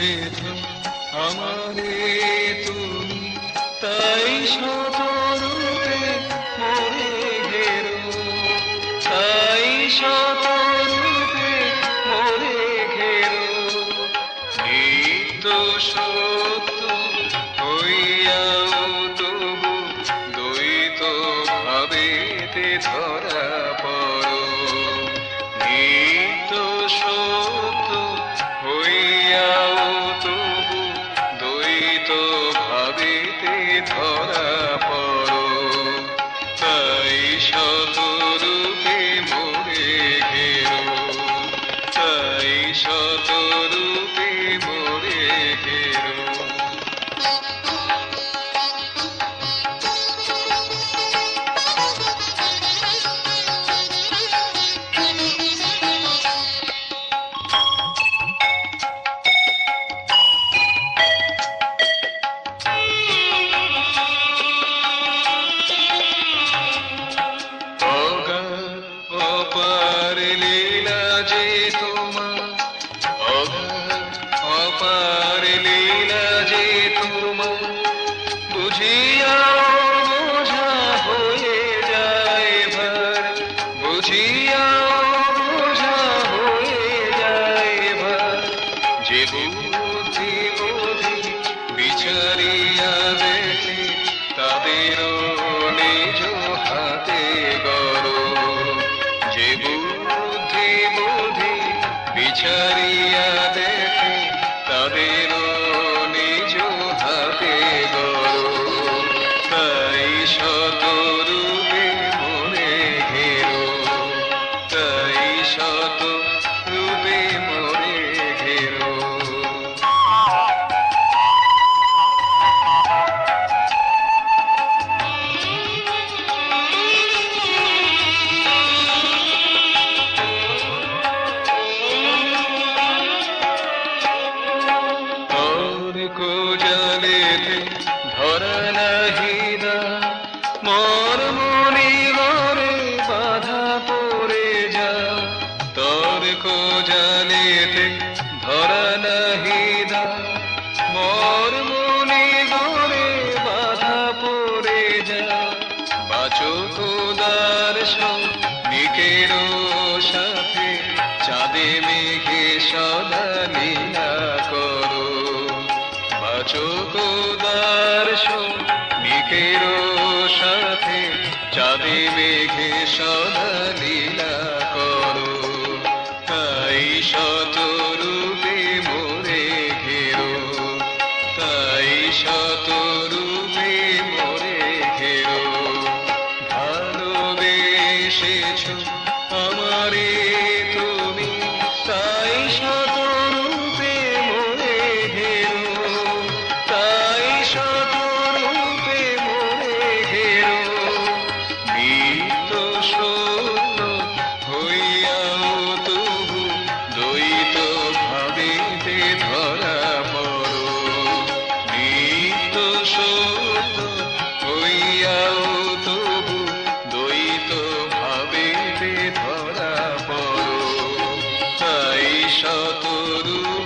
বেঁধ আমারে তুমি, তাই শতরূপে মোরে ঘেরো, তাই শতরূপে মোরে ঘেরো। নিত্য সত্য হইয়াও তবু দ্বৈত ভাবেতে ধরা পড়ো। নিত্য সত্য হইয়াও তবু দ্বৈত ভাবেতে ধরা পড়ো। তাই শতরূপে মোরে ঘেরো, তাই শতরূপে মোরে ঘেরো। অপার লীলা যে তোমার, অপার লীলা যে তোমার, বুঝিয়াও বোঝা হয়ে যায় ভার, বুঝিয়াও বোঝা হয়ে যায় ভার। যে বুদ্ধি বোধি বিচারিয়া দেখে তাদেরও নিজ হাতে গড়ো। যে বুদ্ধি বোধি বিচারিয়া দেখে তাদেরও নিজ হাতে গড়ো। তাই শতরূপে মোরে ঘেরো, তাই শতরূপে মোরে ঘেরো। জালেতে ধরা নাহিদা মর মনি ঘরে বাধা পড়ে যা। তোর জালেতে ধরা নাহিদা মর মনি ঘরে বাধা পড়ে যা। বাঁচো খোদার নিকের সাথে চাঁদে মেঘে সদা লীলা করো। বাঁচো খোদার নিকের সাথে চাঁদে মেঘে সদা লীলা করো। তাই শতরূপে মোরে ঘেরো, তাই শতরূপে মোরে ঘেরো। ভালোবেসেছ আমারে তুমি, তাই শতরূপে মোরে ঘেরো, তাই শতরূপে মোরে ঘেরো। নিত্য সত্য হইয়াও তবু দ্বৈত ভাবেতে ধরা পড়ো। নিত্য সত্য হইয়াও তবু দ্বৈত ভাবেতে ধরা পড়ো। তাই শতরূপে